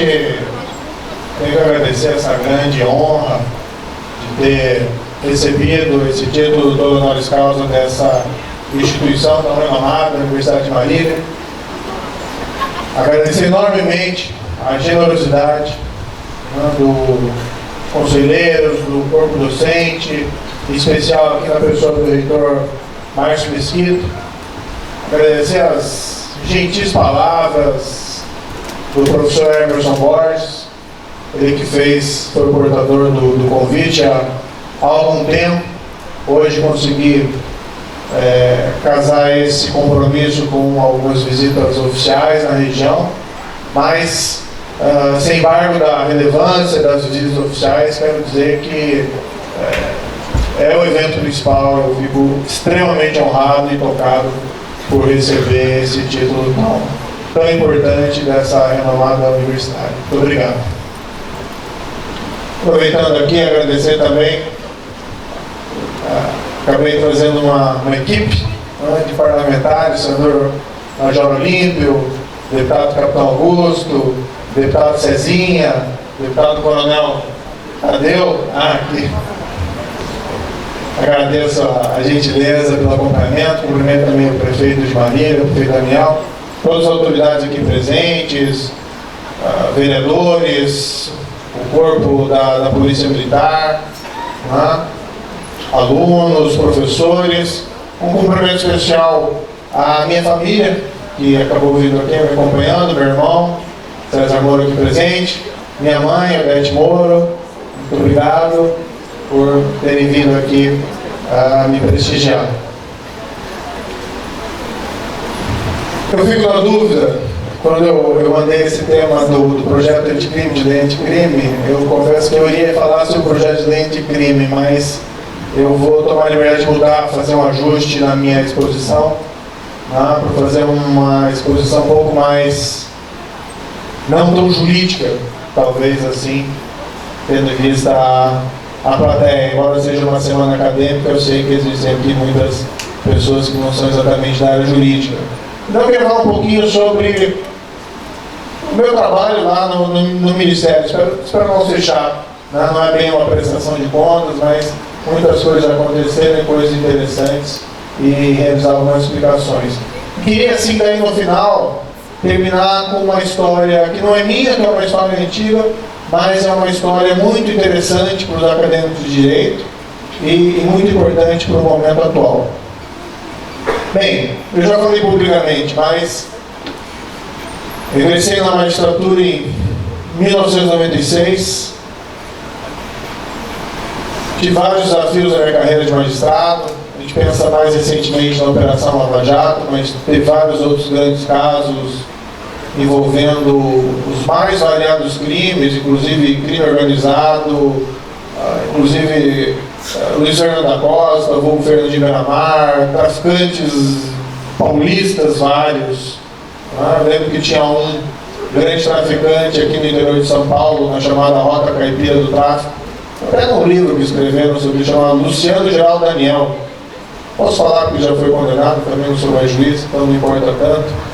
tenho que agradecer essa grande honra de ter recebido esse título do honoris causa dessa instituição tão renomada, a Universidade de Marília. Agradecer enormemente a generosidade, né, dos conselheiros, do corpo docente, em especial aqui na pessoa do reitor Márcio Mesquita. Agradecer as gentis palavras do professor Emerson Borges, ele que foi o portador do convite há algum tempo. Hoje consegui casar esse compromisso com algumas visitas oficiais na região, mas sem embargo da relevância das visitas oficiais, quero dizer que é o evento principal. Eu fico extremamente honrado e tocado por receber esse título tão importante dessa renomada universidade. Muito obrigado. Aproveitando aqui, agradecer também, acabei trazendo uma equipe, né, de parlamentares, senador Major Olímpio, deputado Capitão Augusto, deputado Cezinha, deputado Coronel Tadeu, aqui. Agradeço a gentileza pelo acompanhamento, cumprimento também o prefeito de Marília, o prefeito Daniel, todas as autoridades aqui presentes, vereadores, o corpo da Polícia Militar, né, alunos, professores. Um cumprimento especial à minha família, que acabou vindo aqui me acompanhando, meu irmão, César Moro aqui presente, minha mãe, Odete Moro, muito obrigado por terem vindo aqui me prestigiar. Eu fico na dúvida, quando eu mandei esse tema do projeto anticrime, de lei anticrime, eu confesso que eu iria falar sobre o projeto de lei anticrime, mas eu vou tomar a liberdade de mudar, fazer um ajuste na minha exposição, né, para fazer uma exposição um pouco mais, não tão jurídica, talvez assim, tendo em vista a plateia. Embora seja uma semana acadêmica, eu sei que existem aqui muitas pessoas que não são exatamente da área jurídica. Então eu queria falar um pouquinho sobre o meu trabalho lá no Ministério. Espero não ser chato, né? Não é bem uma prestação de contas, mas muitas coisas aconteceram, coisas interessantes, e realizar algumas explicações. Queria, assim, daí no final, terminar com uma história que não é minha, que é uma história antiga, mas é uma história muito interessante para os acadêmicos de direito e muito importante para o momento atual. Bem, eu já falei publicamente, mas eu ingressei na magistratura em 1996, tive vários desafios na minha carreira de magistrado. A gente pensa mais recentemente na Operação Lava Jato, mas teve vários outros grandes casos envolvendo os mais variados crimes, inclusive crime organizado, inclusive Luiz Fernando da Costa, vulgo Fernando de Beira-Mar, traficantes paulistas vários. Eu lembro que tinha um grande traficante aqui no interior de São Paulo, na chamada Rota Caipira do Tráfico. Pega um livro que escreveram sobre ele, chamado Luciano Geraldo Daniel. Posso falar porque já foi condenado, também não sou mais juiz, então não importa tanto.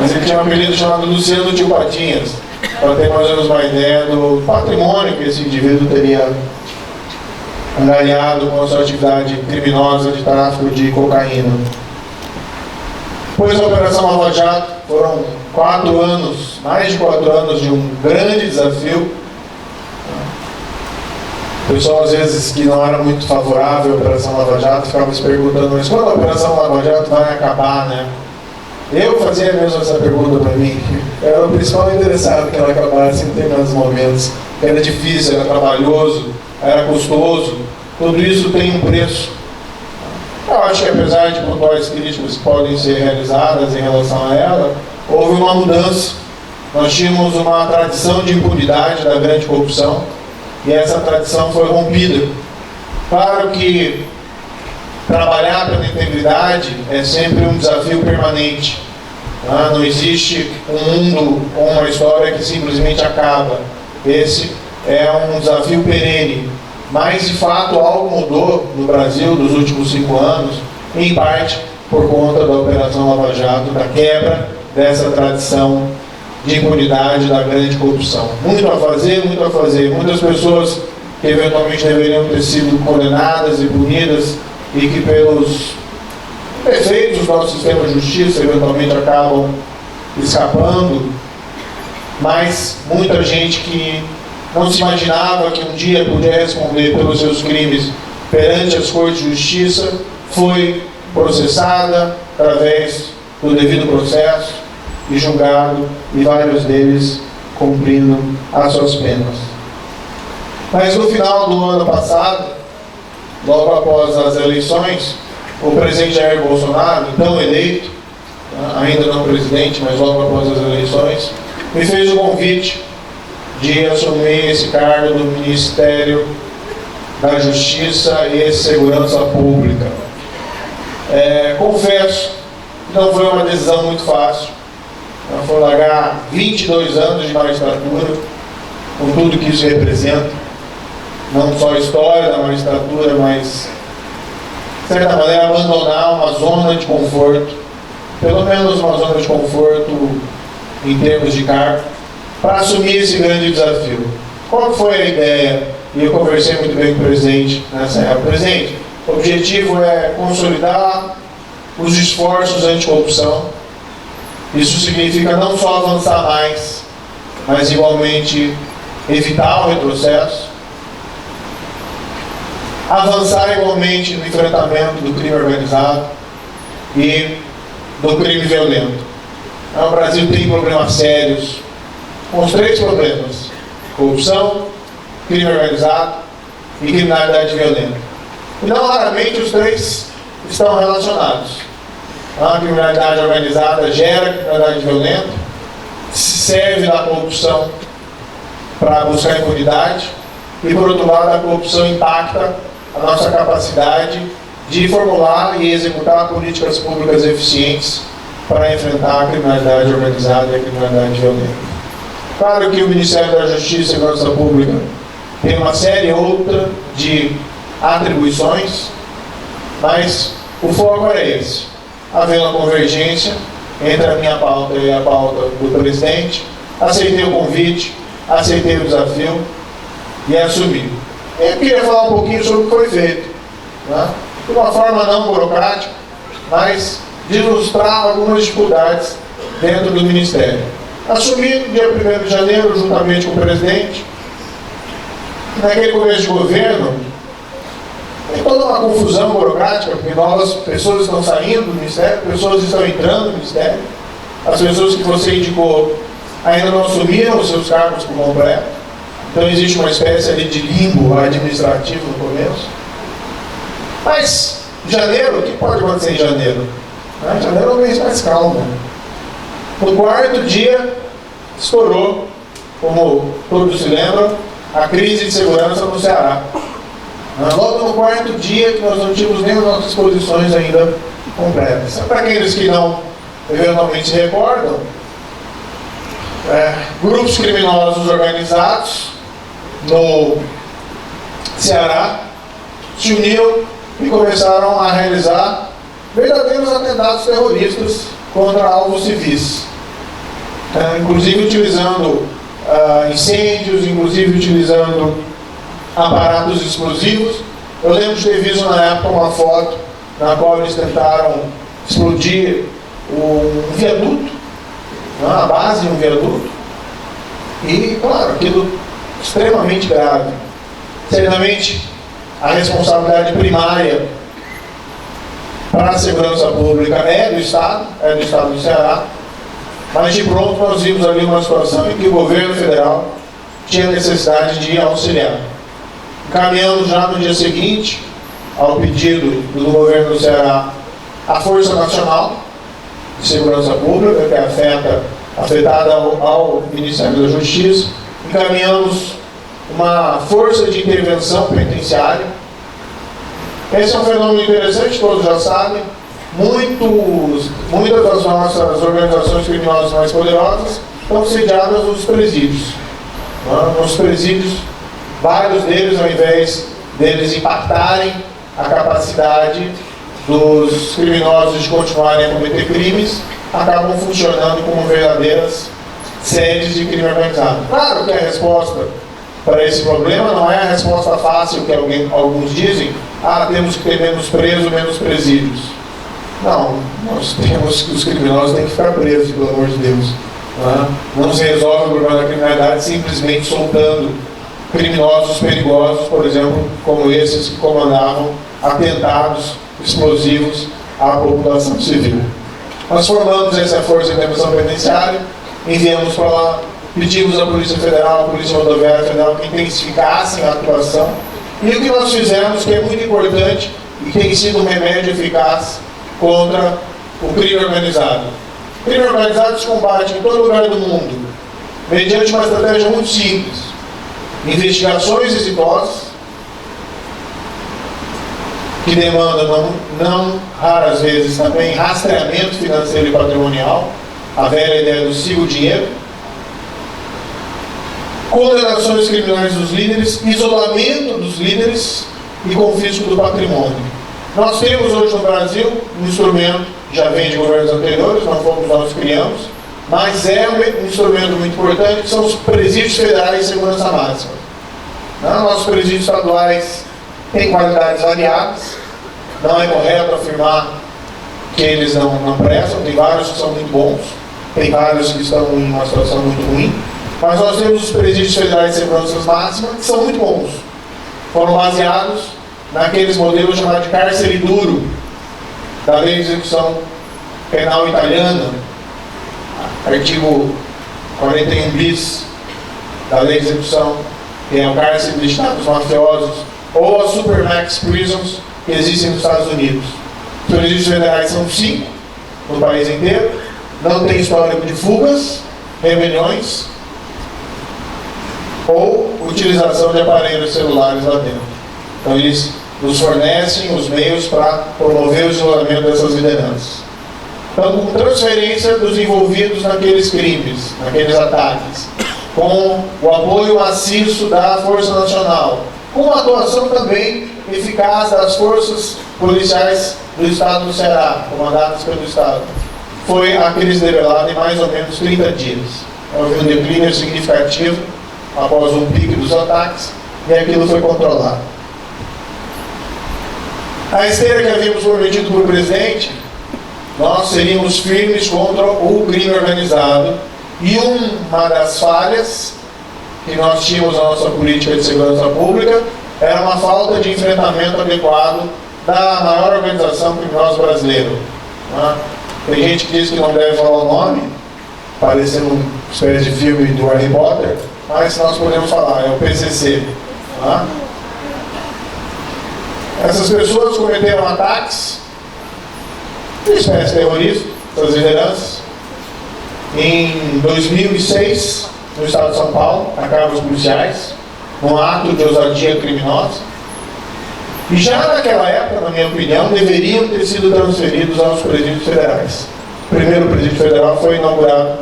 Mas ele tinha um apelido chamado Luciano Tio Patinhas, para ter mais ou menos uma ideia do patrimônio que esse indivíduo teria angariado com a sua atividade criminosa de tráfico de cocaína. Depois da Operação Lava Jato, foram 4 anos, mais de 4 anos de um grande desafio. O pessoal, às vezes, que não era muito favorável à Operação Lava Jato, ficava se perguntando, mas quando a Operação Lava Jato vai acabar, né? Eu fazia mesmo essa pergunta para mim. Eu era o principal interessado que ela acabasse em determinados momentos. Era difícil, era trabalhoso, era custoso. Tudo isso tem um preço. Eu acho que, apesar de pontuais críticas que podem ser realizadas em relação a ela, houve uma mudança. Nós tínhamos uma tradição de impunidade da grande corrupção, e essa tradição foi rompida. Claro que trabalhar pela integridade é sempre um desafio permanente. Não existe um mundo ou uma história que simplesmente acaba. Esse é um desafio perene. Mas, de fato, algo mudou no Brasil nos últimos 5 anos, em parte por conta da Operação Lava Jato, da quebra dessa tradição de impunidade da grande corrupção. Muito a fazer, muito a fazer. Muitas pessoas que eventualmente deveriam ter sido condenadas e punidas e que pelos defeitos do nosso sistema de justiça eventualmente acabam escapando, mas muita gente que não se imaginava que um dia podia responder pelos seus crimes perante as cortes de justiça foi processada através do devido processo e julgado, e vários deles cumprindo as suas penas. Mas no final do ano passado, logo após as eleições, o presidente Jair Bolsonaro, então eleito, ainda não presidente, mas logo após as eleições, me fez o convite de assumir esse cargo do Ministério da Justiça e Segurança Pública. Confesso que não foi uma decisão muito fácil. Foi largar 22 anos de magistratura, com tudo que isso representa, não só a história da magistratura, mas, de certa maneira, abandonar uma zona de conforto, pelo menos uma zona de conforto em termos de cargo, para assumir esse grande desafio. Qual foi a ideia? E eu conversei muito bem com o presidente nessa época. Presidente, o objetivo é consolidar os esforços anticorrupção. Isso significa não só avançar mais, mas igualmente evitar o retrocesso, avançar igualmente no enfrentamento do crime organizado e do crime violento. O Brasil tem problemas sérios, com os 3 problemas: corrupção, crime organizado e criminalidade violenta. E não raramente os 3 estão relacionados. A criminalidade organizada gera criminalidade violenta, serve da corrupção para buscar impunidade, e por outro lado a corrupção impacta a nossa capacidade de formular e executar políticas públicas eficientes para enfrentar a criminalidade organizada e a criminalidade violenta. Claro que o Ministério da Justiça e Segurança Pública tem uma série outra de atribuições, mas o foco é esse: haver uma convergência entre a minha pauta e a pauta do presidente. Aceitei o convite, aceitei o desafio e assumi. Eu queria falar um pouquinho sobre o que foi feito, de uma forma não burocrática, mas de ilustrar algumas dificuldades dentro do Ministério. Assumi no dia 1º de janeiro, juntamente com o presidente. Naquele começo de governo, tem toda uma confusão burocrática, porque novas pessoas estão saindo do Ministério, pessoas estão entrando no Ministério. As pessoas que você indicou ainda não assumiram os seus cargos por completo. Então existe uma espécie ali de limbo administrativo no começo. Mas, janeiro, o que pode acontecer em janeiro? Janeiro é um mês mais calmo. No 4º dia, estourou, como todos se lembram, a crise de segurança no Ceará. Logo no 4º dia, que nós não tínhamos nem as nossas posições ainda completas. Para aqueles que não eventualmente se recordam, grupos criminosos organizados no Ceará se uniram e começaram a realizar verdadeiros atentados terroristas contra alvos civis, inclusive utilizando incêndios, inclusive utilizando aparatos explosivos. Eu lembro de ter visto na época uma foto na qual eles tentaram explodir um viaduto, a base de um viaduto, e, claro, aquilo extremamente grave. Certamente, a responsabilidade primária para a segurança pública é do Estado do Ceará, mas de pronto nós vimos ali uma situação em que o governo federal tinha necessidade de auxiliar. Caminhamos já no dia seguinte, ao pedido do governo do Ceará, a Força Nacional de Segurança Pública, que é afetada ao Ministério da Justiça. Encaminhamos uma força de intervenção penitenciária. Esse é um fenômeno interessante, todos já sabem. Muitas das nossas organizações criminosas mais poderosas estão sediadas nos presídios. Nos presídios, vários deles, ao invés deles impactarem a capacidade dos criminosos de continuarem a cometer crimes, acabam funcionando como verdadeiras sedes de crime organizado. Claro que a resposta para esse problema não é a resposta fácil que alguns dizem: temos que ter menos presos, menos presídios. Não, nós temos que os criminosos têm que ficar presos, pelo amor de Deus. Não se resolve o problema da criminalidade simplesmente soltando criminosos perigosos, por exemplo, como esses que comandavam atentados explosivos à população civil. Nós formamos essa força de intervenção penitenciária, enviamos para lá, pedimos à Polícia Federal, à Polícia Rodoviária Federal que intensificassem a atuação. E o que nós fizemos, que é muito importante e que tem sido um remédio eficaz contra o crime organizado. O crime organizado se combate em todo lugar do mundo, mediante uma estratégia muito simples: investigações exitosas, que demandam, não raras vezes, também rastreamento financeiro e patrimonial, a velha ideia do siga o dinheiro, condenações criminais dos líderes, isolamento dos líderes e confisco do patrimônio. Nós temos hoje no Brasil um instrumento, já vem de governos anteriores, não fomos nós que criamos, mas é um instrumento muito importante, que são os presídios federais de segurança máxima. Nossos presídios estaduais têm qualidades variadas, não é correto afirmar que eles não prestam, tem vários que são muito bons, tem vários que estão em uma situação muito ruim, mas nós temos os presídios federais de segurança máxima que são muito bons. Foram baseados naqueles modelos chamados de cárcere duro, da Lei de Execução Penal Italiana, artigo 41 bis da Lei de Execução, que é o cárcere destinado aos mafiosos, ou as Supermax Prisons que existem nos Estados Unidos. Os presídios federais são 5 no país inteiro, não tem histórico de fugas, rebeliões ou utilização de aparelhos celulares lá dentro. Então eles nos fornecem os meios para promover o isolamento dessas lideranças. Então, com transferência dos envolvidos naqueles crimes, naqueles ataques, com o apoio maciço da Força Nacional, com a atuação também eficaz das forças policiais do Estado do Ceará, comandadas pelo Estado, foi a crise debelada em mais ou menos 30 dias. Houve um declínio significativo após um pico dos ataques e aquilo foi controlado. A esteira que havíamos prometido para o presidente, nós seríamos firmes contra o crime organizado, e uma das falhas que nós tínhamos na nossa política de segurança pública era uma falta de enfrentamento adequado da maior organização criminosa brasileira. Tem gente que diz que não deve falar o nome, parecendo uma espécie de filme do Harry Potter, mas nós podemos falar, é o PCC. Essas pessoas cometeram ataques de espécie terrorista, essas lideranças, em 2006, no estado de São Paulo, atacaram os policiais, num ato de ousadia criminosa. E já naquela época, na minha opinião, deveriam ter sido transferidos aos presídios federais. O primeiro presídio federal foi inaugurado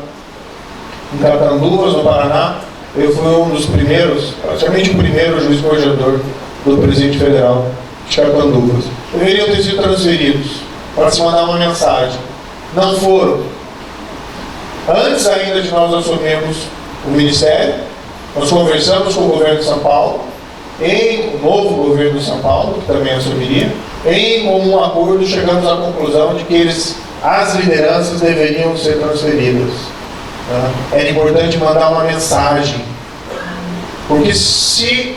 em Catanduvas, no Paraná. Eu fui um dos primeiros, praticamente o primeiro juiz corregedor do presídio federal de Catanduvas. Deveriam ter sido transferidos para se mandar uma mensagem. Não foram. Antes ainda de nós assumirmos o Ministério, nós conversamos com o governo de São Paulo, em o novo governo de São Paulo, que também assumiria, em comum acordo chegamos à conclusão de que as lideranças deveriam ser transferidas. Era importante mandar uma mensagem, porque se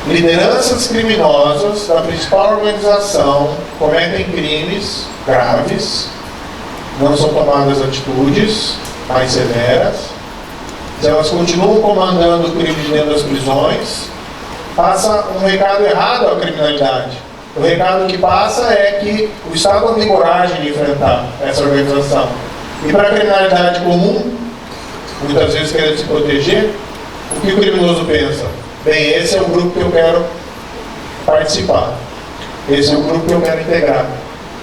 lideranças criminosas da principal organização cometem crimes graves, não são tomadas atitudes mais severas, se elas continuam comandando o crime de dentro das prisões, passa um recado errado à criminalidade. O recado que passa é que o Estado não tem coragem de enfrentar essa organização. E para a criminalidade comum, muitas vezes querendo se proteger, o que o criminoso pensa? Bem, esse é o grupo que eu quero participar. Esse é o grupo que eu quero integrar,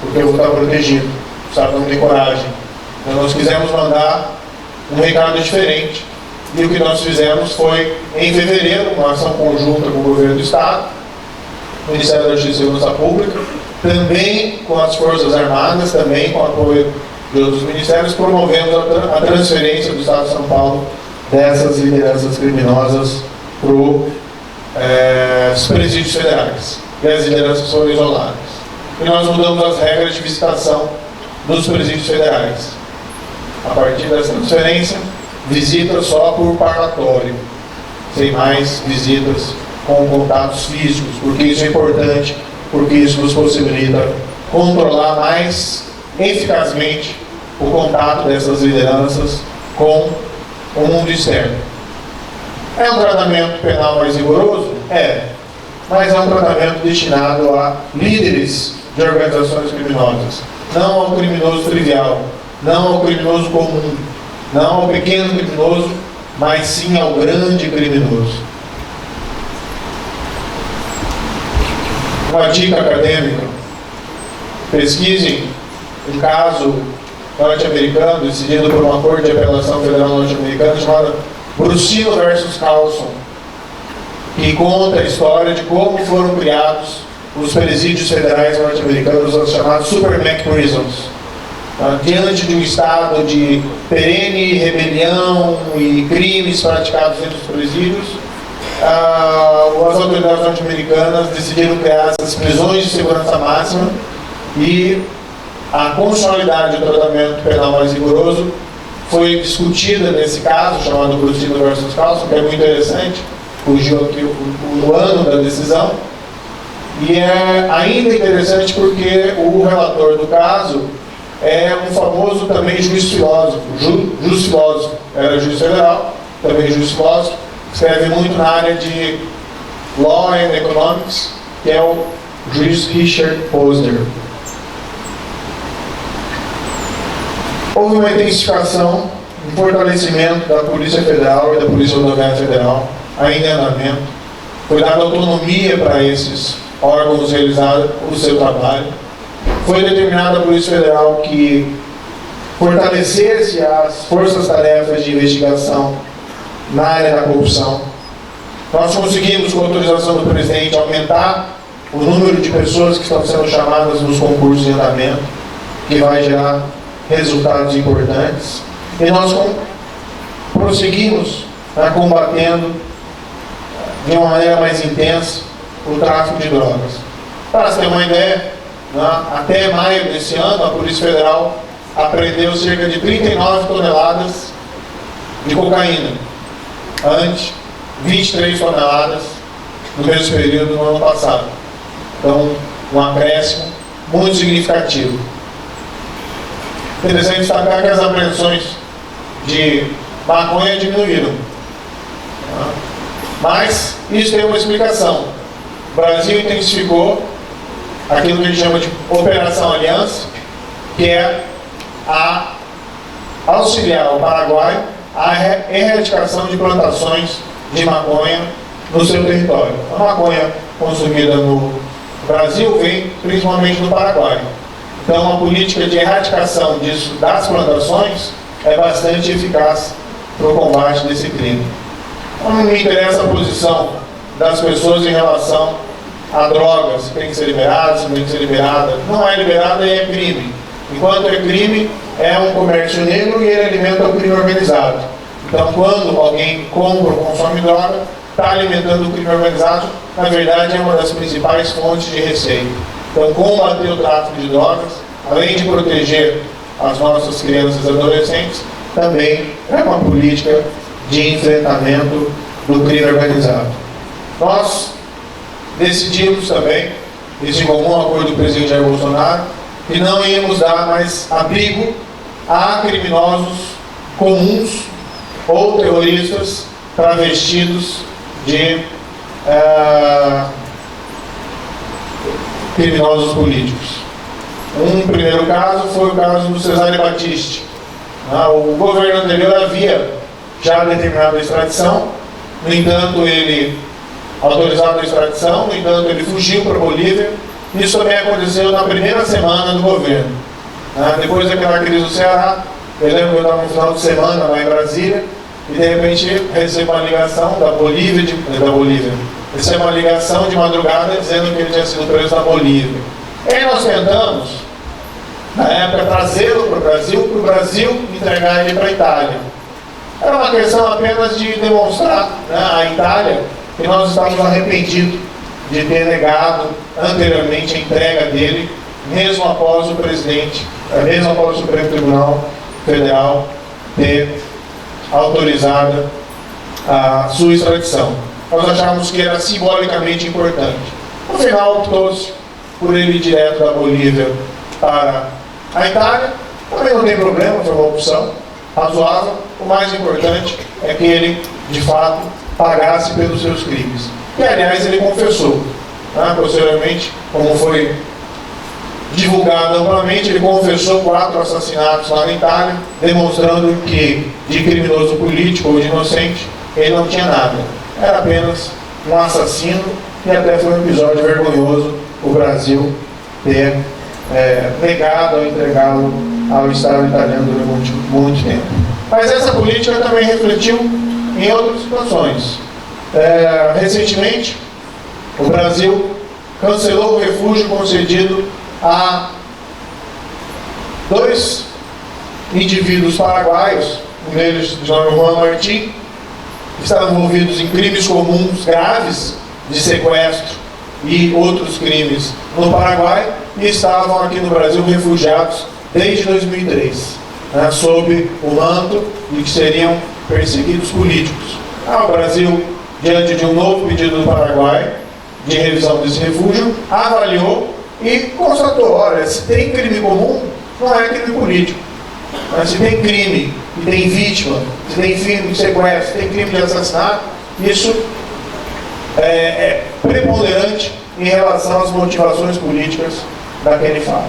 porque eu vou estar protegido. O Estado não tem coragem. Então nós quisemos mandar um recado diferente. E o que nós fizemos foi, em fevereiro, uma ação conjunta com o governo do Estado, o Ministério da Justiça e Segurança Pública, também com as Forças Armadas, também com o apoio de outros ministérios, promovemos a transferência do Estado de São Paulo dessas lideranças criminosas para os presídios federais. E as lideranças foram isoladas. E nós mudamos as regras de visitação dos presídios federais. A partir dessa transferência, visita só por parlatório, sem mais visitas com contatos físicos, porque isso é importante, porque isso nos possibilita controlar mais eficazmente o contato dessas lideranças com o mundo externo. É um tratamento penal mais rigoroso? É, mas é um tratamento destinado a líderes de organizações criminosas, não ao criminoso trivial, não ao criminoso comum, não ao pequeno criminoso, mas sim ao grande criminoso. Uma dica acadêmica: pesquisem um caso norte-americano decidido por uma corte de apelação federal norte-americana chamada Brusino versus Carlson, que conta a história de como foram criados os presídios federais norte-americanos, os chamados Super Mac Prisons. Diante de um estado de perene rebelião e crimes praticados dentro dos presídios, as autoridades norte-americanas decidiram criar essas prisões de segurança máxima, e a constitucionalidade do tratamento penal mais rigoroso foi discutida nesse caso, chamado Brusino versus Carlson, que é muito interessante, fugiu aqui o ano da decisão, e é ainda interessante porque o relator do caso é um famoso também juiz filósofo, juiz filósofo, era juiz federal, também juiz filósofo, escreve muito na área de Law and Economics, que é o juiz Richard Posner. Houve uma intensificação, um fortalecimento da Polícia Federal e da Polícia Rodoviária Federal, ainda em andamento. Foi dada autonomia para esses órgãos realizar o seu trabalho. Foi determinada a Polícia Federal que fortalecesse as forças-tarefas de investigação na área da corrupção. Nós conseguimos, com a autorização do presidente, aumentar o número de pessoas que estão sendo chamadas nos concursos em andamento, que vai gerar resultados importantes. E nós prosseguimos combatendo de uma maneira mais intensa o tráfico de drogas. Para você ter uma ideia, até maio desse ano, a Polícia Federal apreendeu cerca de 39 toneladas de cocaína, ante 23 toneladas no mesmo período do ano passado. Então, um acréscimo muito significativo. Interessante destacar que as apreensões de maconha diminuíram. Mas isso tem uma explicação. O Brasil intensificou aquilo que a gente chama de Operação Aliança, que é a auxiliar o Paraguai a erradicação de plantações de maconha no seu território. A maconha consumida no Brasil vem principalmente no Paraguai. Então, a política de erradicação disso, das plantações, é bastante eficaz para o combate desse crime. Então, não me interessa a posição das pessoas em relação a drogas, se tem que ser liberada, se não tem que ser liberada. Não é liberada e é crime. Enquanto é crime, é um comércio negro e ele alimenta o crime organizado. Então, quando alguém compra ou consome droga, está alimentando o crime organizado, na verdade é uma das principais fontes de receita. Então, combater o tráfico de drogas, além de proteger as nossas crianças e adolescentes, também é uma política de enfrentamento do crime organizado. Nós decidimos também, esse comum acordo do presidente Jair Bolsonaro, que não íamos dar mais abrigo a criminosos comuns ou terroristas travestidos de criminosos políticos. Um primeiro caso foi o caso do Cesare Battisti. O governo anterior havia já determinado a extradição, no entanto ele autorizado a extradição, no entanto ele fugiu para a Bolívia. Isso também aconteceu na primeira semana do governo. Depois daquela crise do Ceará, eu lembro que eu estava no final de semana lá em Brasília, e de repente recebo uma ligação da Bolívia, recebo uma ligação de madrugada dizendo que ele tinha sido preso na Bolívia. E aí nós tentamos na época, trazê-lo para o Brasil entregar ele para a Itália. Era uma questão apenas de demonstrar, né, à Itália que nós estávamos arrependidos de ter negado anteriormente a entrega dele, mesmo após o presidente, mesmo após o Supremo Tribunal Federal ter autorizado a sua extradição. Nós achávamos que era simbolicamente importante. No final, optou-se por ele ir direto da Bolívia para a Itália. Também não tem problema, foi uma opção razoável. O mais importante é que ele, de fato, pagasse pelos seus crimes. E, aliás, ele confessou. Posteriormente, como foi divulgado amplamente, ele confessou 4 assassinatos lá na Itália, demonstrando que, de criminoso político ou de inocente, ele não tinha nada. Era apenas um assassino, e até foi um episódio vergonhoso o Brasil ter negado ou entregá-lo ao Estado italiano durante muito tempo. Mas essa política também refletiu em outras situações. Recentemente, o Brasil cancelou o refúgio concedido a 2 indivíduos paraguaios, um deles, Juan Martín, que estavam envolvidos em crimes comuns graves de sequestro e outros crimes no Paraguai, e estavam aqui no Brasil refugiados desde 2003, sob o manto de que seriam perseguidos políticos. O Brasil, diante de um novo pedido do Paraguai de revisão desse refúgio, avaliou e constatou: olha, se tem crime comum, não é crime político. Se tem crime e tem vítima, se tem crime de sequestro, se tem crime de assassinato, isso é preponderante em relação às motivações políticas daquele fato.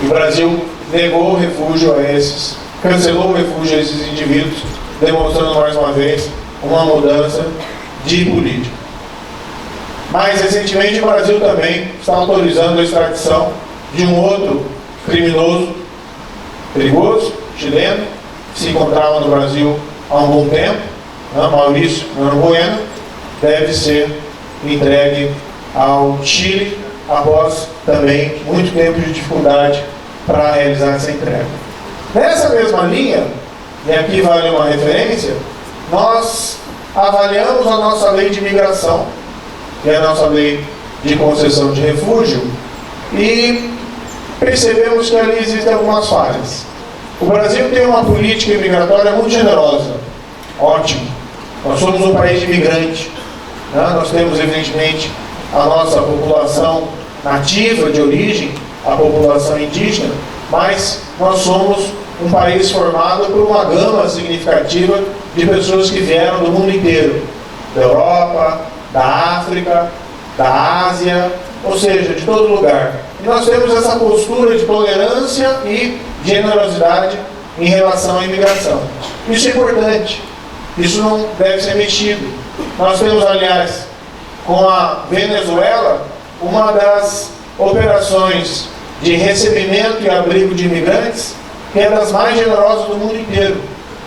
E o Brasil negou o refúgio a esses, cancelou o refúgio a esses indivíduos, demonstrando mais uma vez uma mudança de política. Mais recentemente, o Brasil também está autorizando a extradição de um outro criminoso perigoso, chileno, que se encontrava no Brasil há um bom tempo, Maurício Bueno, deve ser entregue ao Chile após também muito tempo de dificuldade para realizar essa entrega. Nessa mesma linha, e aqui vale uma referência, nós avaliamos a nossa lei de imigração e a nossa lei de concessão de refúgio e percebemos que ali existem algumas falhas. O Brasil tem uma política imigratória muito generosa, ótimo. Nós somos um país de imigrante, nós temos evidentemente a nossa população nativa de origem, a população indígena, mas nós somos um país formado por uma gama significativa de pessoas que vieram do mundo inteiro, da Europa, da África, da Ásia, ou seja, de todo lugar. E nós temos essa postura de tolerância e generosidade em relação à imigração. Isso é importante, isso não deve ser mexido. Nós temos, aliás, com a Venezuela, uma das operações de recebimento e abrigo de imigrantes que é das mais generosas do mundo inteiro.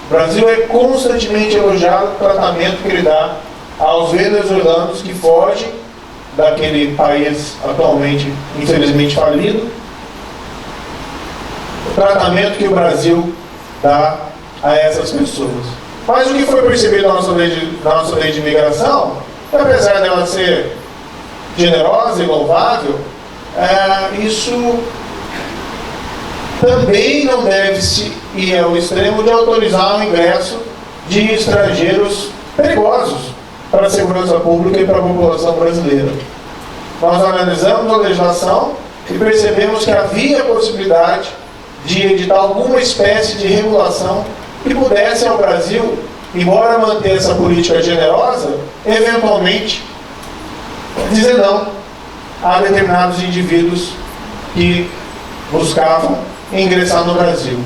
O Brasil é constantemente elogiado pelo tratamento que ele dá aos venezuelanos que fogem daquele país atualmente, infelizmente, falido. O tratamento que o Brasil dá a essas pessoas. Mas o que foi percebido na nossa lei de imigração, apesar dela ser generosa e louvável, isso também não deve-se ir ao extremo de autorizar o ingresso de estrangeiros perigosos para a segurança pública e para a população brasileira. Nós analisamos a legislação e percebemos que havia a possibilidade de editar alguma espécie de regulação que pudesse ao Brasil, embora manter essa política generosa, eventualmente dizer não a determinados indivíduos que buscavam ingressar no Brasil.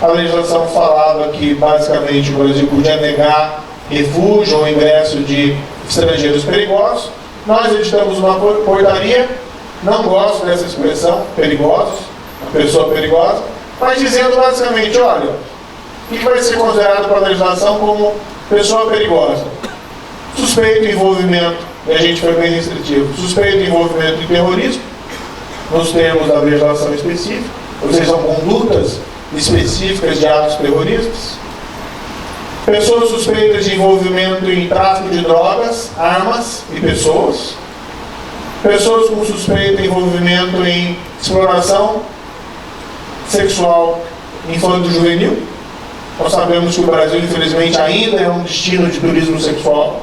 A legislação falava que basicamente o Brasil podia negar refúgio ou ingresso de estrangeiros perigosos. Nós editamos uma portaria, não gosto dessa expressão, perigosos, uma pessoa perigosa, mas dizendo basicamente, olha, o que vai ser considerado pela legislação como pessoa perigosa? Suspeito de envolvimento, e a gente foi bem restritivo, suspeito de envolvimento em terrorismo, nos termos da legislação específica, ou seja, são condutas específicas de atos terroristas. Pessoas suspeitas de envolvimento em tráfico de drogas, armas e pessoas. Pessoas com suspeita de envolvimento em exploração sexual infanto-juvenil. Nós sabemos que o Brasil, infelizmente, ainda é um destino de turismo sexual.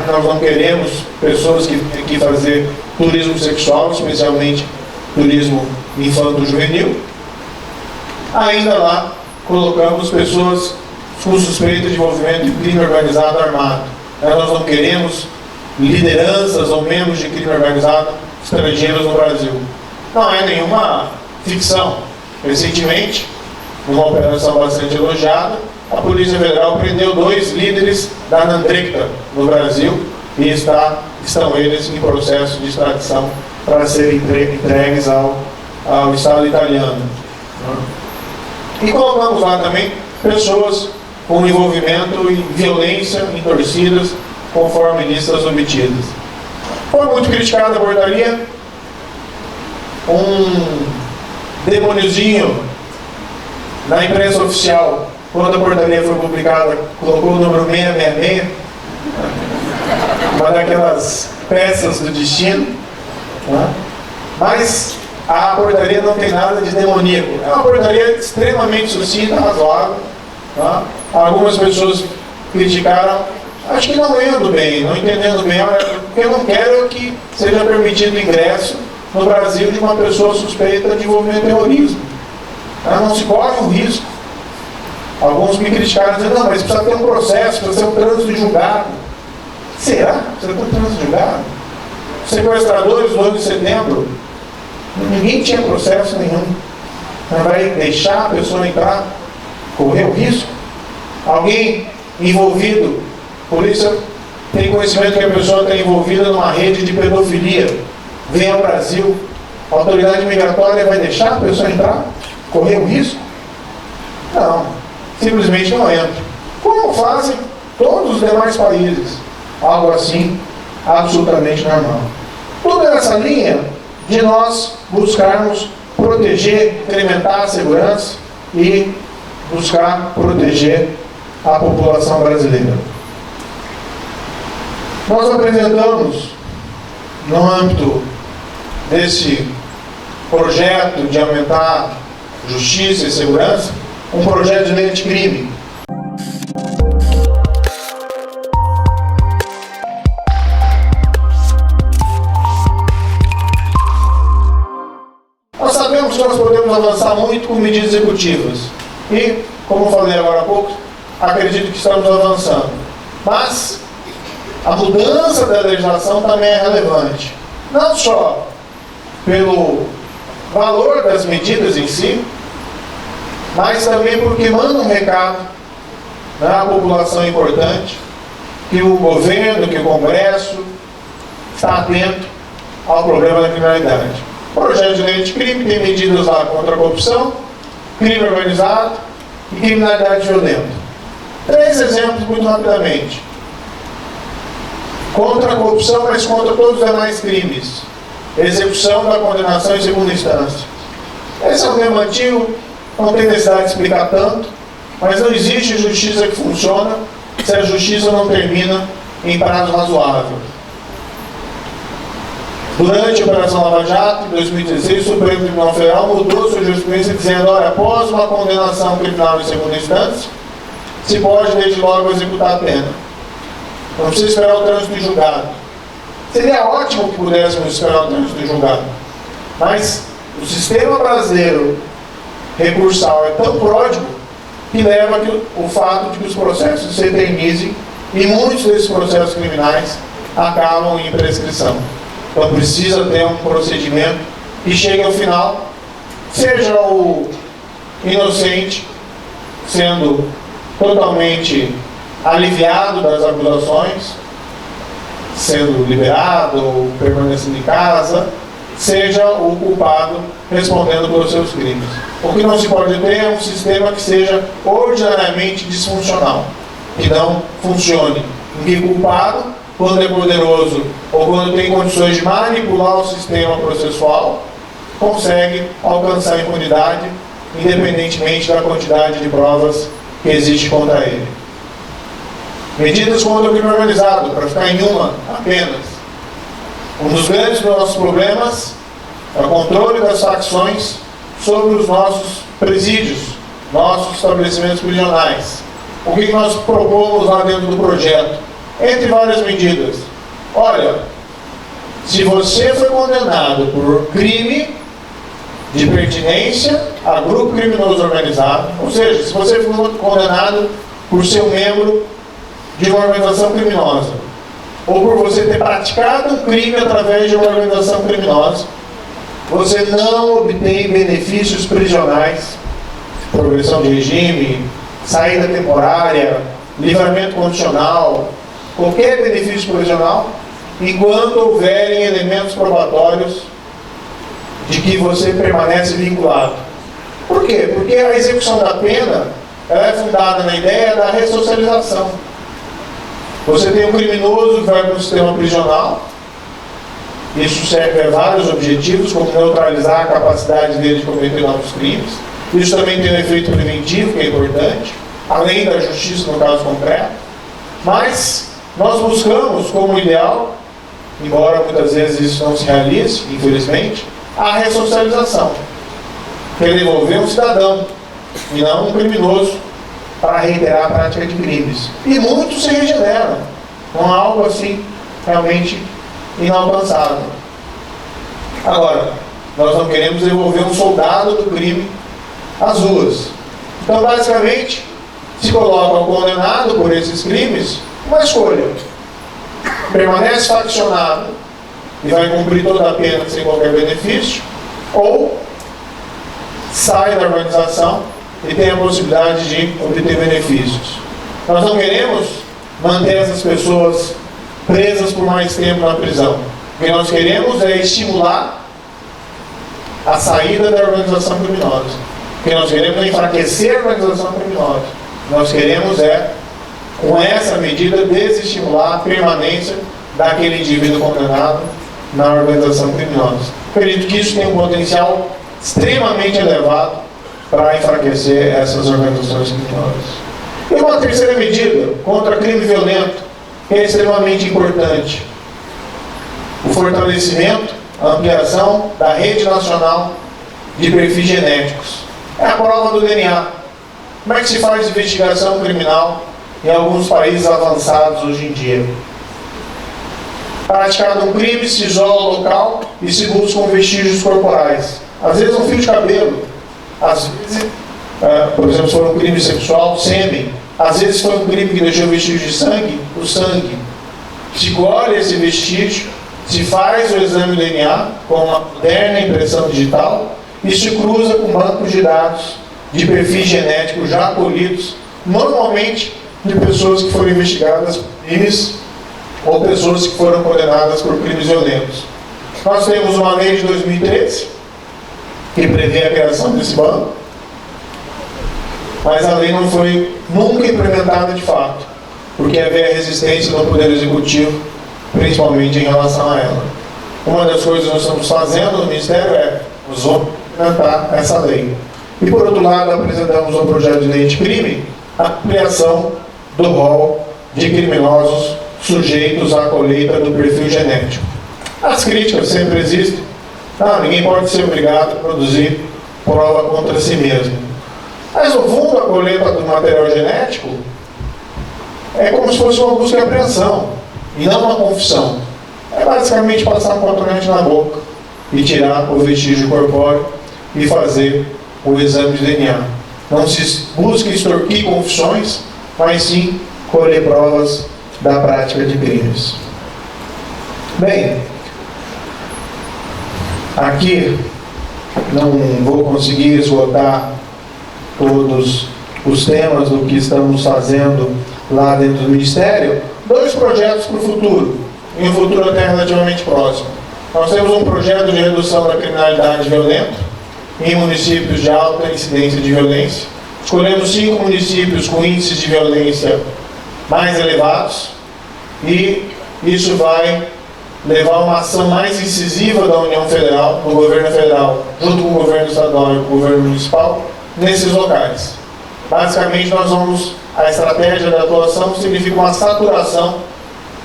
Nós não queremos pessoas que fazer turismo sexual, especialmente turismo infanto-juvenil. Ainda lá, colocamos pessoas com suspeita de envolvimento em crime organizado armado. Nós não queremos lideranças ou membros de crime organizado estrangeiros no Brasil. Não é nenhuma ficção. Recentemente, numa operação bastante elogiada, a Polícia Federal prendeu 2 líderes da Nandrecta no Brasil e estão eles em processo de extradição para serem entregues ao Estado italiano. E colocamos lá também pessoas com envolvimento em violência em torcidas, conforme listas obtidas. Foi muito criticada a portaria. Um demôniozinho na imprensa oficial, quando a portaria foi publicada, colocou o número 666, uma daquelas peças do destino, né? Mas a portaria não tem nada de demoníaco. É uma portaria extremamente sucinta, razoável. Tá? Algumas pessoas criticaram, acho que não lendo bem, não entendendo bem, porque eu não quero que seja permitido ingresso no Brasil de uma pessoa suspeita de envolvimento em terrorismo. Não se corre um risco. Alguns me criticaram, dizendo, não, mas precisa ter um processo, precisa ter um trânsito julgado. Será? Precisa ter um trânsito julgado? Sequestradores do 11 de setembro, ninguém tinha processo nenhum. Não vai deixar a pessoa entrar, correr o risco? Alguém envolvido, a polícia tem conhecimento que a pessoa está envolvida numa rede de pedofilia, vem ao Brasil, a autoridade migratória vai deixar a pessoa entrar, correr o risco? Não, simplesmente não entra. Como fazem todos os demais países. Algo assim, absolutamente normal. Tudo nessa linha de nós buscarmos proteger, incrementar a segurança e buscar proteger a população brasileira. Nós apresentamos, no âmbito desse projeto de aumentar justiça e segurança, um projeto de lei anticrime. Nós sabemos que nós podemos avançar muito com medidas executivas. E, como eu falei agora há pouco, acredito que estamos avançando. Mas a mudança da legislação também é relevante. Não só pelo valor das medidas em si, mas também porque manda um recado à população importante, que o governo, que o Congresso está atento ao problema da criminalidade. O projeto de lei anticrime tem medidas lá contra a corrupção, crime organizado e criminalidade violenta. 3 exemplos muito rapidamente. Contra a corrupção, mas contra todos os demais crimes. Execução da condenação em segunda instância. Esse é um tema antigo, não tem necessidade de explicar tanto, mas não existe justiça que funciona se a justiça não termina em prazo razoável. Durante a Operação Lava Jato, em 2016, o Supremo Tribunal Federal mudou sua jurisprudência dizendo, olha, após uma condenação criminal em segunda instância, se pode desde logo executar a pena. Não precisa esperar o trânsito em julgado. Seria ótimo que pudéssemos esperar o trânsito em julgado. Mas o sistema brasileiro recursal é tão pródigo que leva o fato de que os processos se eternizem e muitos desses processos criminais acabam em prescrição. Então precisa ter um procedimento que chegue ao final, seja o inocente sendo totalmente aliviado das acusações, sendo liberado ou permanecendo em casa, seja o culpado respondendo pelos seus crimes. O que não se pode ter é um sistema que seja ordinariamente disfuncional, que não funcione, em que o culpado, quando é poderoso ou quando tem condições de manipular o sistema processual, consegue alcançar a impunidade, independentemente da quantidade de provas que existe contra ele. Medidas contra o crime organizado, para ficar em uma apenas. Um dos grandes nossos problemas é o controle das facções sobre os nossos presídios, nossos estabelecimentos prisionais. O que nós propomos lá dentro do projeto? Entre várias medidas. Olha, se você foi condenado por crime de pertinência a grupo criminoso organizado, ou seja, se você foi condenado por ser um membro de uma organização criminosa, ou por você ter praticado um crime através de uma organização criminosa, você não obtém benefícios prisionais, progressão de regime, saída temporária, livramento condicional, qualquer benefício prisional, enquanto houverem elementos probatórios de que você permanece vinculado. Por quê? Porque a execução da pena ela é fundada na ideia da ressocialização. Você tem um criminoso que vai para o sistema prisional, isso serve a vários objetivos, como neutralizar a capacidade dele de cometer novos crimes. Isso também tem um efeito preventivo, que é importante, além da justiça no caso concreto. Mas nós buscamos como ideal, embora muitas vezes isso não se realize, infelizmente, a ressocialização, que é devolver um cidadão e não um criminoso para reiterar a prática de crimes. E muitos se regeneram, com algo assim realmente inalcançável. Agora, nós não queremos devolver um soldado do crime às ruas. Então, basicamente, se coloca o condenado por esses crimes uma escolha: permanece faccionado e vai cumprir toda a pena sem qualquer benefício, ou sai da organização e tem a possibilidade de obter benefícios. Nós não queremos manter essas pessoas presas por mais tempo na prisão. O que nós queremos é estimular a saída da organização criminosa. O que nós queremos é enfraquecer a organização criminosa. O que nós queremos é, com essa medida, desestimular a permanência daquele indivíduo condenado na organização criminosa. Acredito que isso tem um potencial extremamente elevado para enfraquecer essas organizações criminosas. E uma terceira medida contra crime violento, que é extremamente importante: o fortalecimento, a ampliação da rede nacional de perfis genéticos. É a prova do DNA. Como é que se faz investigação criminal em alguns países avançados hoje em dia? Praticado um crime, se isola o local e se buscam vestígios corporais. Às vezes um fio de cabelo, às vezes, por exemplo, se for um crime sexual, sêmen. Às vezes foi um crime que deixou vestígio de sangue, o sangue. Se colhe esse vestígio, se faz o exame do DNA com uma moderna impressão digital e se cruza com bancos de dados de perfis genéticos já colhidos, normalmente de pessoas que foram investigadas por crimes ou pessoas que foram condenadas por crimes violentos. Nós temos uma lei de 2013 que prevê a criação desse banco, mas a lei não foi nunca implementada de fato, porque havia resistência do Poder Executivo, principalmente em relação a ela. Uma das coisas que nós estamos fazendo no Ministério é nós vamos implementar essa lei. E por outro lado, apresentamos um projeto de lei de crime, a ampliação do rol de criminosos sujeitos à colheita do perfil genético. As críticas sempre existem. Ninguém pode ser obrigado a produzir prova contra si mesmo. Mas no fundo, a colheita do material genético é como se fosse uma busca e apreensão, e não uma confissão. É basicamente passar um cotonete na boca e tirar o vestígio corpóreo e fazer o exame de DNA. Não se busca extorquir confissões, mas sim colher provas da prática de crimes. Bem, aqui não vou conseguir esgotar todos os temas do que estamos fazendo lá dentro do Ministério. 2 projetos para o futuro, em um futuro até relativamente próximo. Nós temos um projeto de redução da criminalidade violenta em municípios de alta incidência de violência. Escolhemos 5 municípios com índices de violência mais elevados, e isso vai levar uma ação mais incisiva da União Federal, do governo federal, junto com o governo estadual e com o governo municipal, nesses locais. Basicamente, a estratégia de atuação significa uma saturação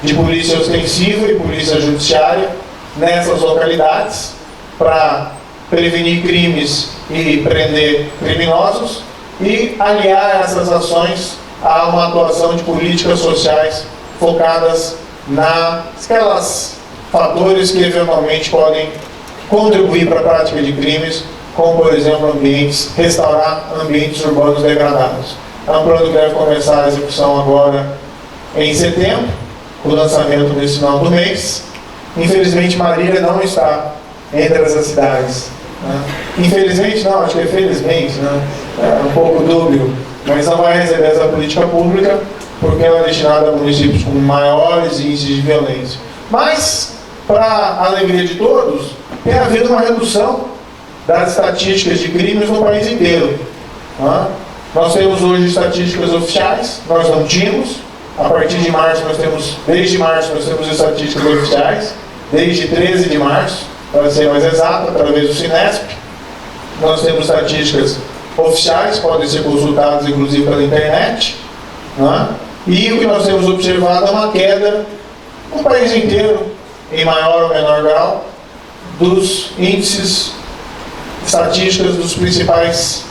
de polícia ostensiva e polícia judiciária nessas localidades, para prevenir crimes e prender criminosos, e aliar essas ações a uma atuação de políticas sociais focadas naquelas fatores que eventualmente podem contribuir para a prática de crimes, como, por exemplo, restaurar ambientes urbanos degradados. É um plano que deve começar a execução agora em setembro, o lançamento nesse final do mês. Infelizmente, Marília não está entre essas cidades, né? Infelizmente não, acho que é felizmente, né? É um pouco dúbio, mas não vai receber essa política pública, porque ela é destinada a municípios com maiores índices de violência. Mas, para a alegria de todos, tem havido uma redução das estatísticas de crimes no país inteiro, né? Nós temos hoje estatísticas oficiais, nós não tínhamos. A partir de março, desde março, nós temos estatísticas oficiais, desde 13 de março, para ser mais exato, através do Sinesp. Nós temos estatísticas oficiais, podem ser consultadas inclusive pela internet, né? E o que nós temos observado é uma queda no país inteiro, em maior ou menor grau, dos índices estatísticas dos principais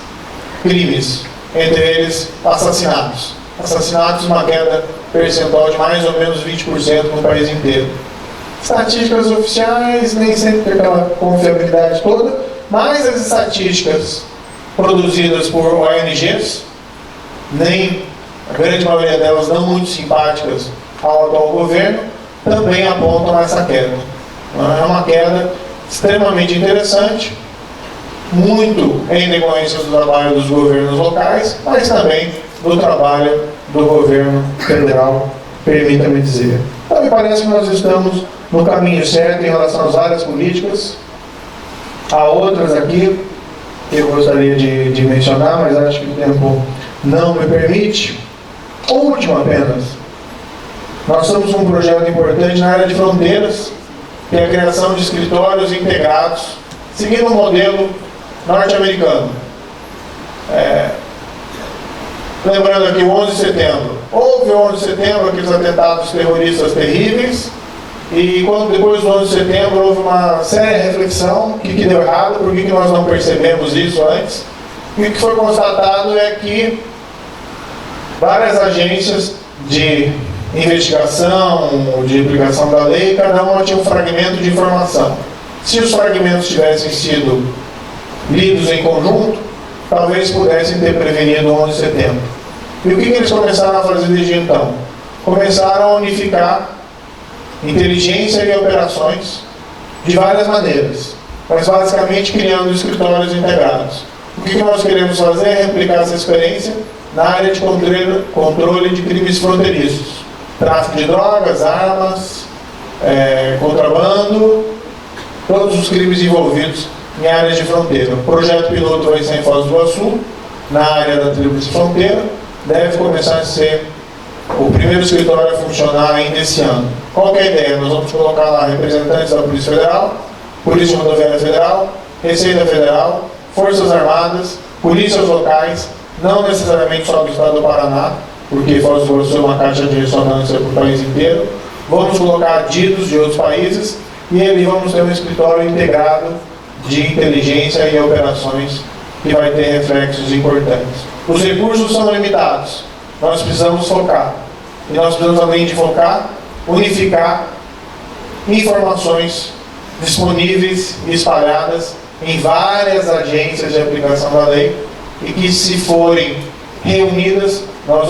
crimes, entre eles assassinatos. Assassinatos, uma queda percentual de mais ou menos 20% no país inteiro. Estatísticas oficiais, nem sempre tem aquela confiabilidade toda, mas as estatísticas produzidas por ONGs, nem a grande maioria delas não muito simpáticas ao atual governo, também apontam essa queda. É uma queda extremamente interessante, muito em decorrência do trabalho dos governos locais, mas também do trabalho do governo federal, permita-me dizer. Então, me parece que nós estamos no caminho certo em relação às áreas políticas. Há outras aqui que eu gostaria de mencionar, mas acho que o tempo não me permite. Último apenas. Nós estamos com um projeto importante na área de fronteiras, que é a criação de escritórios integrados, seguindo o modelo norte-americano. Lembrando aqui o 11 de setembro. Houve o 11 de setembro, aqueles atentados terroristas terríveis, e depois do 11 de setembro houve uma séria reflexão, o que deu errado, por que nós não percebemos isso antes. E o que foi constatado é que várias agências de investigação, de aplicação da lei, cada uma tinha um fragmento de informação. Se os fragmentos tivessem sido lidos em conjunto, talvez pudessem ter prevenido o 11 de setembro. E o que eles começaram a fazer desde então? Começaram a unificar inteligência e operações de várias maneiras, mas basicamente criando escritórios integrados. O que nós queremos fazer é replicar essa experiência na área de controle de crimes fronteiriços. Tráfico de drogas, armas, contrabando, todos os crimes envolvidos em áreas de fronteira. O projeto piloto vai ser em Foz do Iguaçu, na área da tríplice fronteira. Deve começar a ser o primeiro escritório a funcionar ainda esse ano. Qual que é a ideia? Nós vamos colocar lá representantes da Polícia Federal, Polícia Rodoviária Federal, Receita Federal, Forças Armadas, polícias locais, não necessariamente só do estado do Paraná, porque Foz do Iguaçu é uma caixa de ressonância para o país inteiro. Vamos colocar ditos de outros países e ali vamos ter um escritório integrado de inteligência e operações que vai ter reflexos importantes. Os recursos são limitados, nós precisamos focar. E nós precisamos, além de focar, unificar informações disponíveis e espalhadas em várias agências de aplicação da lei e que, se forem reunidas, nós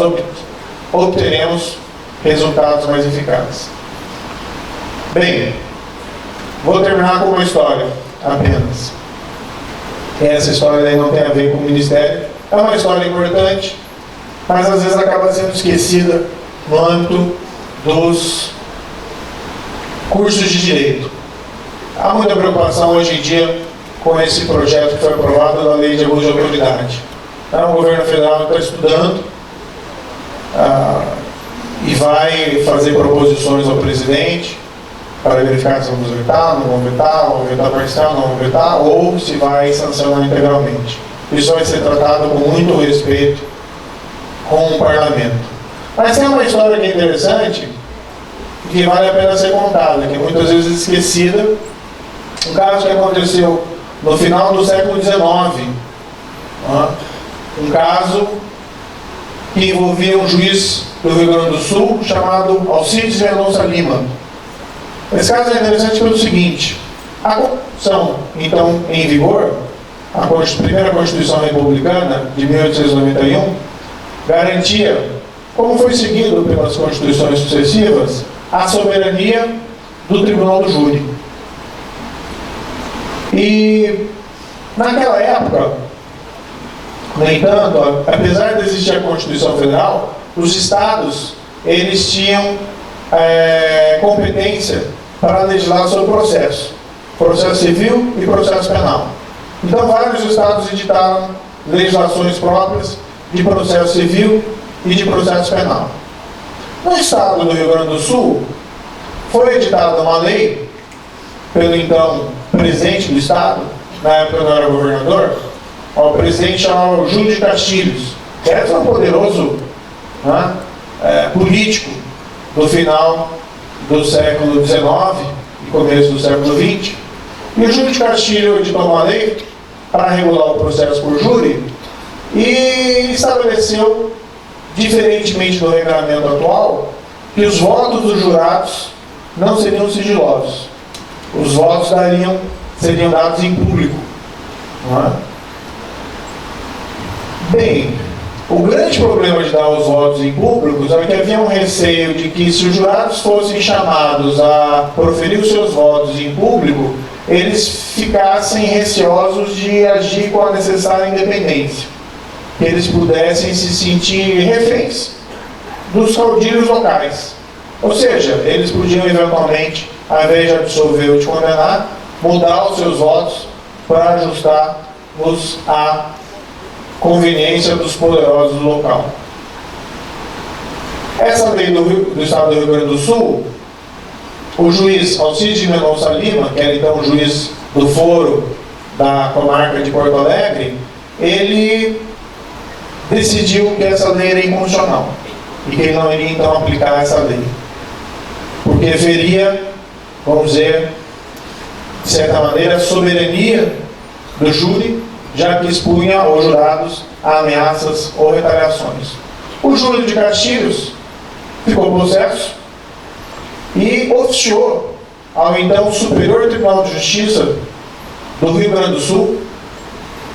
obteremos resultados mais eficazes. Bem, vou terminar com uma história apenas. Essa história aí não tem a ver com o Ministério. É uma história importante, mas às vezes acaba sendo esquecida no âmbito dos cursos de Direito. Há muita preocupação hoje em dia com esse projeto que foi aprovado da Lei de Abuso de Autoridade. O governo federal está estudando e vai fazer proposições ao presidente para verificar se vamos vetar, não vamos vetar parcial, não vamos vetar, ou se vai sancionar integralmente. Isso vai ser tratado com muito respeito com o parlamento. Mas tem uma história que é interessante, que vale a pena ser contada, que é muitas vezes esquecida. Um caso que aconteceu no final do século XIX, um caso que envolvia um juiz do Rio Grande do Sul chamado Alcides Mendonça Lima. Esse caso é interessante pelo seguinte: a Constituição, então, em vigor, a primeira Constituição Republicana de 1891, garantia, como foi seguido pelas Constituições sucessivas, a soberania do Tribunal do Júri. E, naquela época, no entanto, apesar de existir a Constituição Federal, os estados, eles tinham competência para legislar sobre processo civil e processo penal. Então, vários estados editaram legislações próprias de processo civil e de processo penal. No estado do Rio Grande do Sul, foi editada uma lei pelo então presidente do estado, na época eu era governador, o presidente chamava Júlio de Castilhos, que era um poderoso político do final do século XIX e começo do século XX. E o Júlio de Castilhos editou uma lei para regular o processo por júri e estabeleceu, diferentemente do regulamento atual, que os votos dos jurados não seriam sigilosos. Os votos seriam dados em público. Bem, o grande problema de dar os votos em público é que havia um receio de que, se os jurados fossem chamados a proferir os seus votos em público, eles ficassem receosos de agir com a necessária independência, que eles pudessem se sentir reféns dos caudilhos locais. Ou seja, eles podiam eventualmente, ao invés de absolver ou de condenar, mudar os seus votos para ajustar-os à conveniência dos poderosos do local. Essa lei do estado do Rio Grande do Sul, o juiz Alcides Mendonça Lima, que era então o juiz do foro da comarca de Porto Alegre, ele decidiu que essa lei era inconstitucional e que ele não iria então aplicar essa lei, porque feria, vamos dizer, de certa maneira, a soberania do júri, já que expunha os jurados a ameaças ou retaliações. O Júlio de Castilhos ficou possesso e oficiou ao então Superior Tribunal de Justiça do Rio Grande do Sul,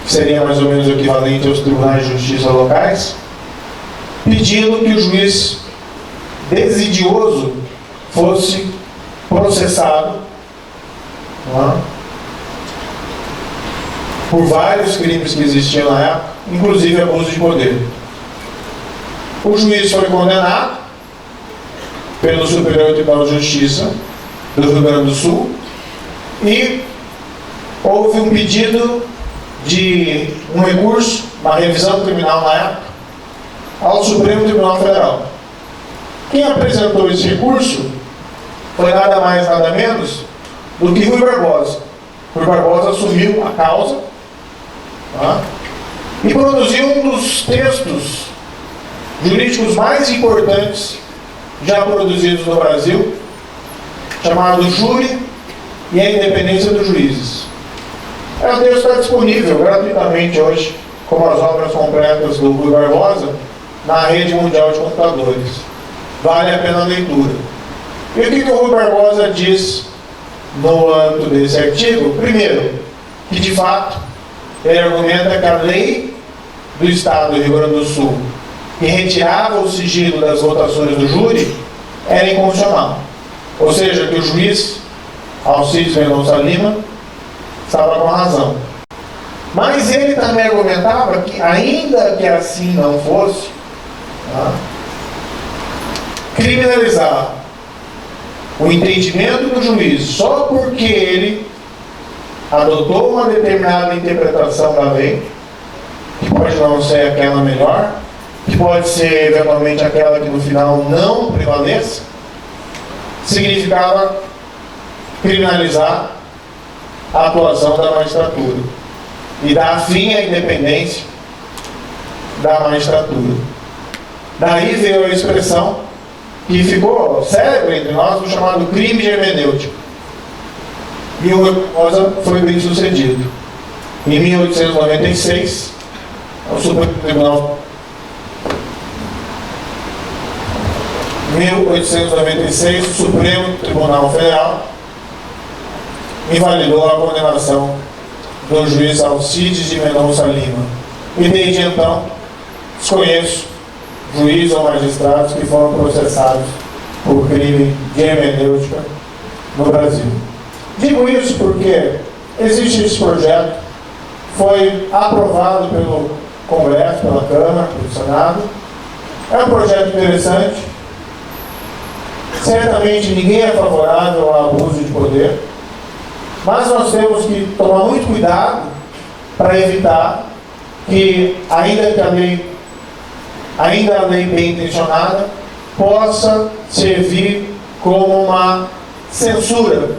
que seria mais ou menos o equivalente aos tribunais de justiça locais, pedindo que o juiz desidioso fosse processado por vários crimes que existiam na época, inclusive abuso de poder. O juiz foi condenado pelo Superior Tribunal de Justiça do Rio Grande do Sul e houve um pedido de um recurso, uma revisão criminal na época, ao Supremo Tribunal Federal. Quem apresentou esse recurso foi nada mais, nada menos do que Rui Barbosa. Rui Barbosa assumiu a causa e produziu um dos textos jurídicos mais importantes já produzidos no Brasil, chamado Júri e a Independência dos Juízes. O texto está disponível gratuitamente hoje, como as obras completas do Rui Barbosa, na rede mundial de computadores. Vale a pena a leitura. E o que o Rui Barbosa diz no âmbito desse artigo? Primeiro, que de fato ele argumenta que a lei do Estado do Rio Grande do Sul, que retirava o sigilo das votações do júri, era inconstitucional. Ou seja, que o juiz Alcides Mendonça Lima estava com razão. Mas ele também argumentava que, ainda que assim não fosse, criminalizar o entendimento do juiz só porque ele adotou uma determinada interpretação da lei, que pode não ser aquela melhor, que pode ser eventualmente aquela que no final não prevaleça, significava criminalizar a atuação da magistratura e dar fim à independência da magistratura. Daí veio a expressão que ficou célebre entre nós, o chamado crime de hermenêutica. E o Barbosa foi bem sucedido. Em 1896, o Supremo Tribunal 1896, o Supremo Tribunal Federal invalidou a condenação do juiz Alcides de Mendonça Lima. E desde então, desconheço juízes ou magistrados que foram processados por crime de hermenêutica no Brasil. Digo isso porque existe esse projeto, foi aprovado pelo Congresso, pela Câmara, pelo Senado. É um projeto interessante. Certamente ninguém é favorável ao abuso de poder, mas nós temos que tomar muito cuidado para evitar que, ainda a lei bem intencionada, possa servir como uma censura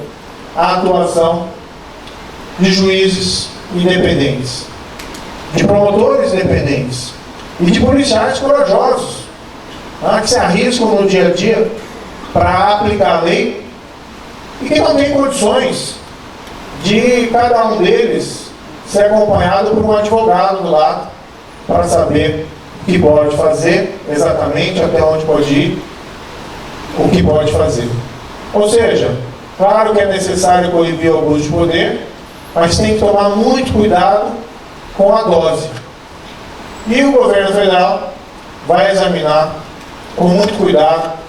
à atuação de juízes independentes, de promotores independentes e de policiais corajosos, que se arriscam no dia a dia para aplicar a lei e que não tem condições de cada um deles ser acompanhado por um advogado do lado para saber o que pode fazer, exatamente até onde pode ir, o que pode fazer. Ou seja, claro que é necessário coibir o abuso de poder, mas tem que tomar muito cuidado com a dose. E o governo federal vai examinar com muito cuidado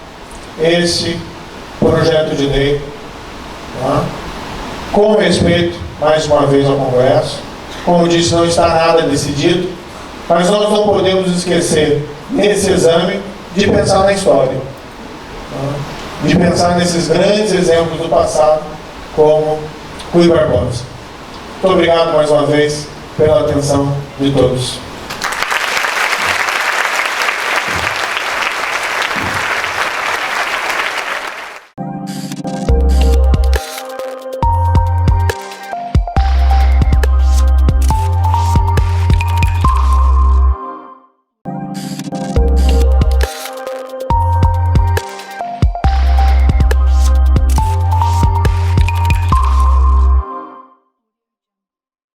esse projeto de lei, com respeito, mais uma vez, ao Congresso. Como disse, não está nada decidido, mas nós não podemos esquecer, nesse exame, de pensar na história, de pensar nesses grandes exemplos do passado, como Rui Barbosa. Muito obrigado mais uma vez pela atenção de todos.